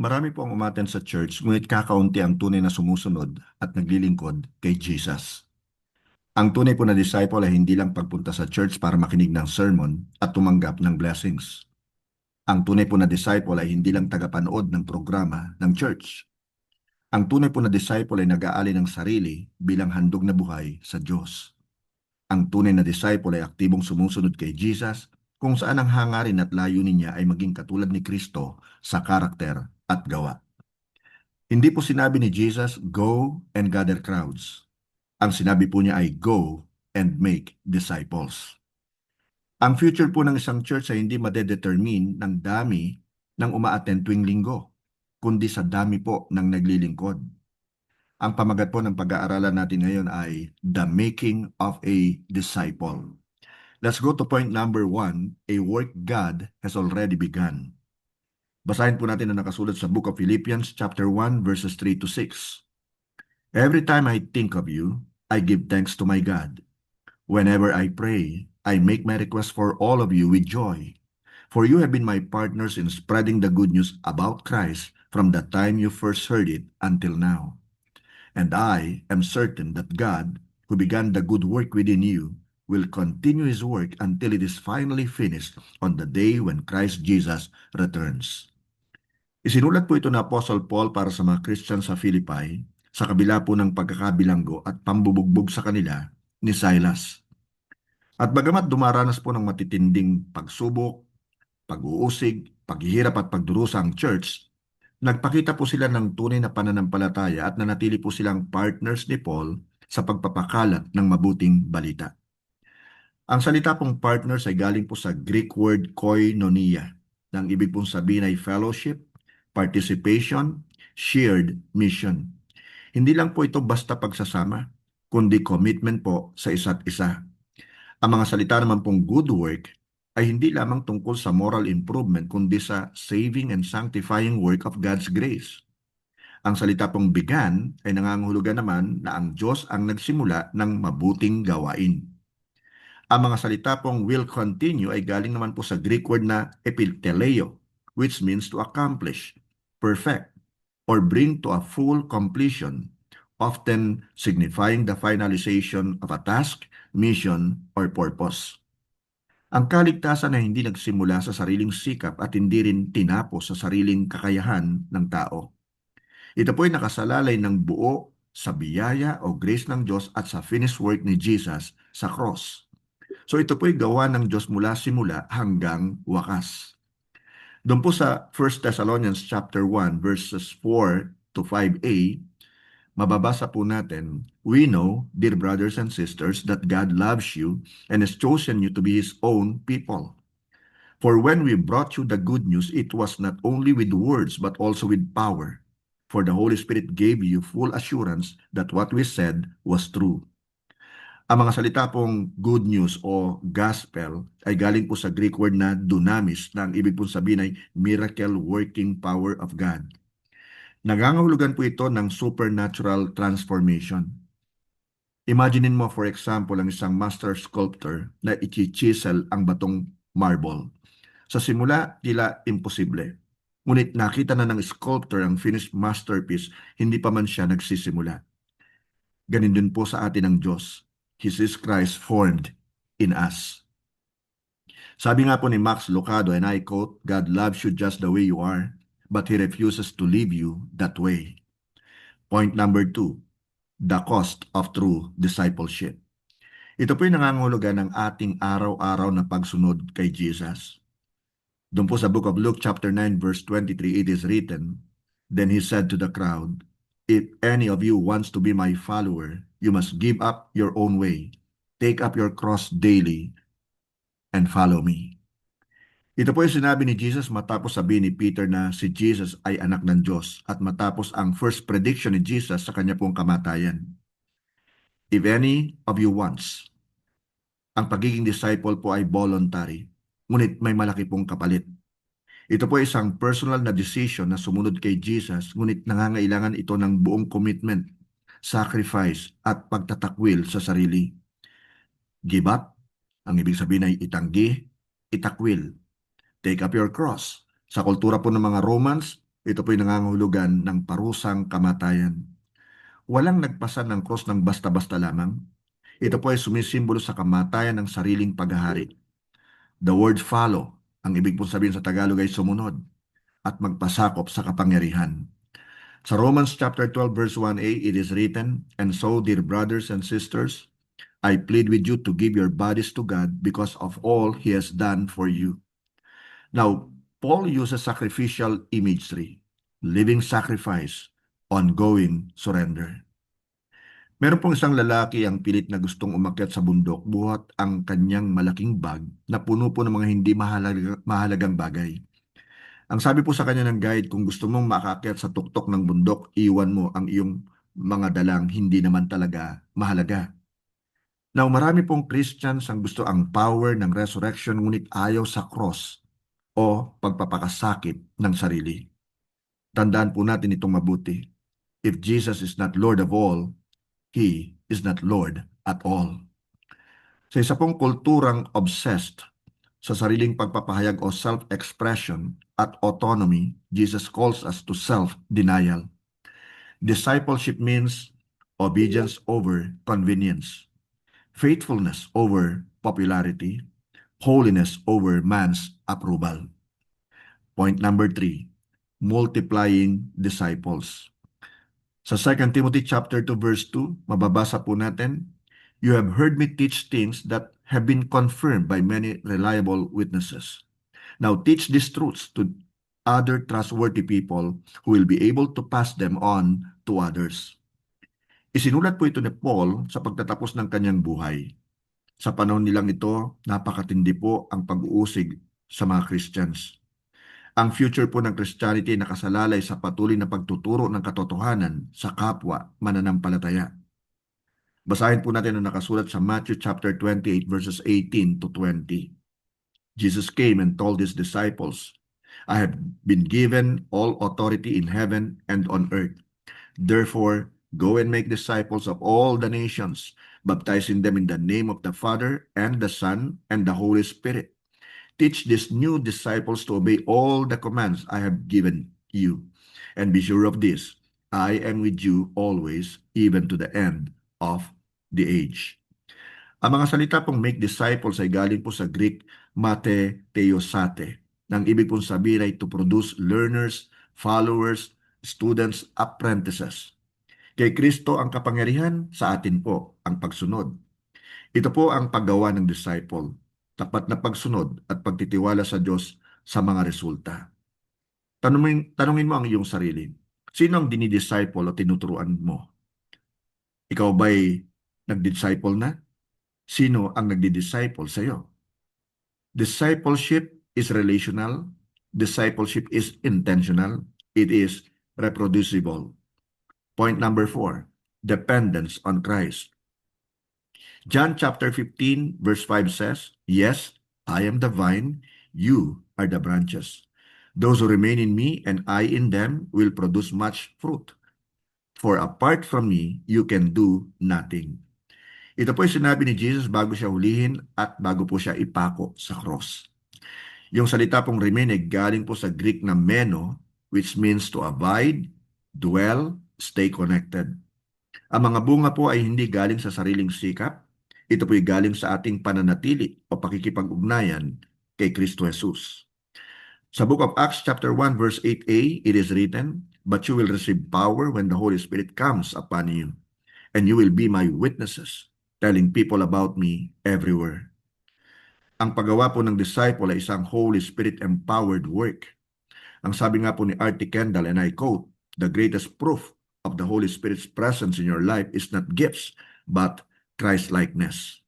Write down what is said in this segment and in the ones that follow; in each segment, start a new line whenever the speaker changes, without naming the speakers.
Marami po ang umattend sa church, ngunit kakaunti ang tunay na sumusunod at naglilingkod kay Jesus. Ang tunay po na disciple ay hindi lang pagpunta sa church para makinig ng sermon at tumanggap ng blessings. Ang tunay po na disciple ay hindi lang tagapanood ng programa ng church. Ang tunay po na disciple ay nag-aali ng sarili bilang handog na buhay sa Diyos. Ang tunay na disciple ay aktibong sumusunod kay Jesus kung saan ang hangarin at layunin niya ay maging katulad ni Kristo sa karakter at gawa. Hindi po sinabi ni Jesus, "Go and gather crowds." Ang sinabi po niya ay, "Go and make disciples." Ang future po ng isang church ay hindi madedetermine ng dami ng umaattend tuwing linggo, kundi sa dami po ng naglilingkod. Ang pamagat po ng pag-aaralan natin ngayon ay The Making of a Disciple. Let's go to point number 1, a work God has already begun. Basahin po natin ang nakasulat sa Book of Philippians chapter 1 verses 3 to 6. Every time I think of you, I give thanks to my God. Whenever I pray, I make my request for all of you with joy. For you have been my partners in spreading the good news about Christ from the time you first heard it until now. And I am certain that God, who began the good work within you, will continue His work until it is finally finished on the day when Christ Jesus returns. Isinulat po ito na Apostle Paul para sa mga Christian sa Philippi sa kabila po ng pagkakabilanggo at pambubugbog sa kanila ni Silas. At bagamat dumaranas po ng matitinding pagsubok, pag-uusig, paghihirap at pagdurusa ang church, nagpakita po sila ng tunay na pananampalataya at nanatili po silang partners ni Paul sa pagpapakalat ng mabuting balita. Ang salita pong partners ay galing po sa Greek word koinonia, nang ibig pong sabihin ay fellowship, participation, shared mission. Hindi lang po ito basta pagsasama, kundi commitment po sa isa't isa. Ang mga salita naman pong good work ay hindi lamang tungkol sa moral improvement, kundi sa saving and sanctifying work of God's grace. Ang salita pong began ay nangangahulugan naman na ang Diyos ang nagsimula ng mabuting gawain. Ang mga salita pong will continue ay galing naman po sa Greek word na epiteleo, which means to accomplish, perfect, or bring to a full completion, often signifying the finalization of a task, mission, or purpose. Ang kaligtasan ay hindi nagsimula sa sariling sikap at hindi rin tinapos sa sariling kakayahan ng tao. Ito po ay nakasalalay ng buo sa biyaya o grace ng Diyos at sa finished work ni Jesus sa cross. So ito po ay gawa ng Diyos mula simula hanggang wakas. Doon po sa 1 Thessalonians chapter 1 verses 4 to 5a, mababasa po natin, "We know, dear brothers and sisters, that God loves you and has chosen you to be His own people. For when we brought you the good news, it was not only with words but also with power. For the Holy Spirit gave you full assurance that what we said was true." Ang mga salita pong good news o gospel ay galing po sa Greek word na dunamis, na ang ibig pong sabihin ay miracle working power of God. Nangangahulugan po ito ng supernatural transformation. Imaginein mo, for example, ang isang master sculptor na i-chisel ang batong marble. Sa simula, tila imposible. Ngunit nakita na ng sculptor ang finished masterpiece, hindi pa man siya nagsisimula. Ganon din po sa atin ng Diyos. He sees Christ formed in us. Sabi nga po ni Max Lucado, and I quote, "God loves you just the way you are, but He refuses to leave you that way." Point number 2, the cost of true discipleship. Ito po yung nangangahulugan ng ating araw-araw na pagsunod kay Jesus. Doon po sa Book of Luke chapter 9 verse 23, it is written, "Then He said to the crowd, if any of you wants to be my follower, you must give up your own way, take up your cross daily, and follow me." Ito po yung sinabi ni Jesus matapos sabihin ni Peter na si Jesus ay anak ng Diyos at matapos ang first prediction ni Jesus sa kanya pong kamatayan. If any of you wants, ang pagiging disciple po ay voluntary, ngunit may malaki pong kapalit. Ito po ay isang personal na decision na sumunod kay Jesus, ngunit nangangailangan ito ng buong commitment, sacrifice, at pagtatakwil sa sarili. Give up, ang ibig sabihin ay itanggi, itakwil. Take up your cross. Sa kultura po ng mga Romans, Ito po'y nangangahulugan ng parusang kamatayan. Walang nagpasa ng cross ng basta-basta lamang. Ito po ay sumisimbolo sa kamatayan ng sariling paghahari. The word follow, ang ibig pong sabihin sa Tagalog ay sumunod at magpasakop sa kapangyarihan. Sa Romans chapter 12 verse 1a, it is written, "And so, dear brothers and sisters, I plead with you to give your bodies to God because of all He has done for you." Now, Paul uses sacrificial imagery, living sacrifice, ongoing surrender. Meron pong isang lalaki ang pilit na gustong umakyat sa bundok buhat ang kanyang malaking bag na puno po ng mga hindi mahalagang bagay. Ang sabi po sa kanya ng guide, kung gusto mong makaakyat sa tuktok ng bundok, iwan mo ang iyong mga dalang hindi naman talaga mahalaga. Now, marami pong Christians ang gusto ang power ng resurrection ngunit ayaw sa cross o pagpapakasakit ng sarili. Tandaan po natin itong mabuti. If Jesus is not Lord of all, He is not Lord at all. Sa isa pong kulturang obsessed sa sariling pagpapahayag o self-expression at autonomy, Jesus calls us to self-denial. Discipleship means obedience over convenience, faithfulness over popularity, holiness over man's approval. Point number 3, multiplying disciples. Sa 2 Timothy chapter 2 verse 2, mababasa po natin, "You have heard me teach things that have been confirmed by many reliable witnesses. Now teach these truths to other trustworthy people who will be able to pass them on to others." Isinulat po ito ni Paul sa pagtatapos ng kanyang buhay. Sa panahon nilang ito, napakatindi po ang pag-uusig sa mga Christians. Ang future po ng Christianity ay nakasalalay sa patuloy na pagtuturo ng katotohanan sa kapwa mananampalataya. Basahin po natin ang nakasulat sa Matthew chapter 28 verses 18 to 20. Jesus came and told his disciples, "I have been given all authority in heaven and on earth. Therefore, go and make disciples of all the nations, baptizing them in the name of the Father and the Son and the Holy Spirit. Teach these new disciples to obey all the commands I have given you. And be sure of this, I am with you always, even to the end of the age." Ang mga salita pong make disciples ay galing po sa Greek mate theosate. Nang ibig pong sabihin ay to produce learners, followers, students, apprentices. Kay Kristo ang kapangyarihan, sa atin po ang pagsunod. Ito po ang paggawa ng disciple, tapat na pagsunod at pagtitiwala sa Diyos sa mga resulta. Tanungin mo ang iyong sarili, sino ang dinidisciple o tinuturuan mo? Ikaw ba'y nagdisciple na? Sino ang nagdi-disciple sa iyo? Discipleship is relational. Discipleship is intentional. It is reproducible. Point number 4, dependence on Christ. John chapter 15 verse 5 says, "Yes, I am the vine, you are the branches. Those who remain in me and I in them will produce much fruit. For apart from me, you can do nothing." Ito po yung sinabi ni Jesus bago siya hulihin at bago po siya ipako sa cross. Yung salita pong remain ay galing po sa Greek na meno, which means to abide, dwell, stay connected. Ang mga bunga po ay hindi galing sa sariling sikap. Ito po ay galing sa ating pananatili o pakikipag-ugnayan kay Kristo Jesus. Sa Book of Acts chapter 1 verse 8a, it is written, "But you will receive power when the Holy Spirit comes upon you, and you will be my witnesses, telling people about me everywhere." Ang paggawa po ng disciple ay isang Holy Spirit-empowered work. Ang sabi nga po ni R.T. Kendall, and I quote, "The greatest proof of the Holy Spirit's presence in your life is not gifts, but Christ-likeness."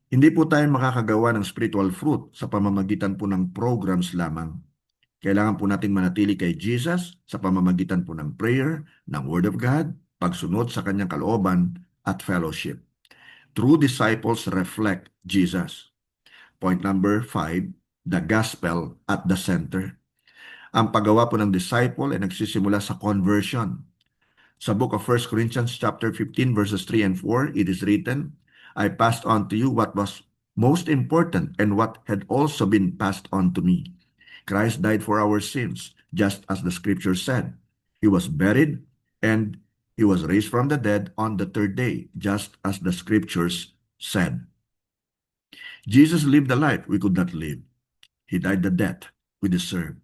Hindi po tayo makakagawa ng spiritual fruit sa pamamagitan po ng programs lamang. Kailangan po nating manatili kay Jesus sa pamamagitan po ng prayer, ng Word of God, pagsunod sa kanyang kalooban at fellowship. True disciples reflect Jesus. Point number 5, the gospel at the center. Ang paggawa po ng disciple ay nagsisimula sa conversion. Sa book of 1 Corinthians chapter 15 verses 3 and 4, it is written, "I passed on to you what was most important and what had also been passed on to me. Christ died for our sins, just as the scripture said. He was buried and he was raised from the dead on the third day, just as the scriptures said. Jesus lived the life we could not live. He died the death we deserve.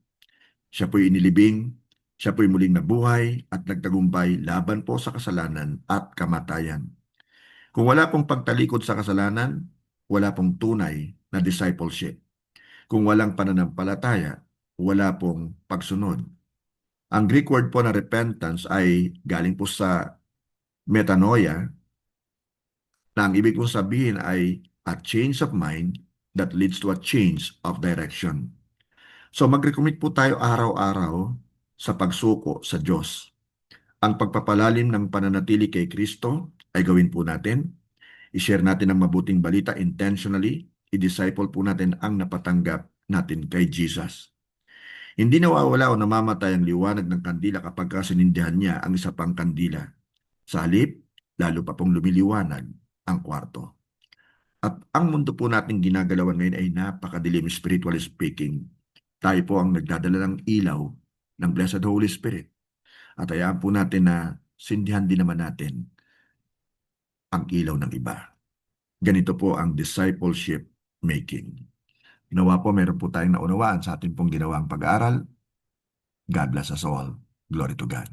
Siya po'y inilibing, siya po'y muling nabuhay at nagtagumpay laban po sa kasalanan at kamatayan. Kung wala pong pagtalikod sa kasalanan, wala pong tunay na discipleship. Kung walang pananampalataya, wala pong pagsunod. Ang Greek word po na repentance ay galing po sa metanoia, na ang ibig pong sabihin ay a change of mind that leads to a change of direction. So mag-recommit po tayo araw-araw sa pagsuko sa Diyos. Ang pagpapalalim ng pananatili kay Kristo ay gawin po natin. I-share natin ang mabuting balita intentionally. I-disciple po natin ang napatanggap natin kay Jesus. Hindi nawawala o namamatay ang liwanag ng kandila kapag sinindihan niya ang isa pang kandila. Sa halip, lalo pa pong lumiliwanag ang kwarto. At ang mundo po natin ginagalawan ngayon ay napakadilim spiritually speaking. Tayo po ang nagdadala ng ilaw ng Blessed Holy Spirit. At hayaan po natin na sindihan din naman natin ang ilaw ng iba. Ganito po ang discipleship making. Nawa po meron po tayong naunawaan sa ating pong ginawang pag-aaral. God bless us all. Glory to God.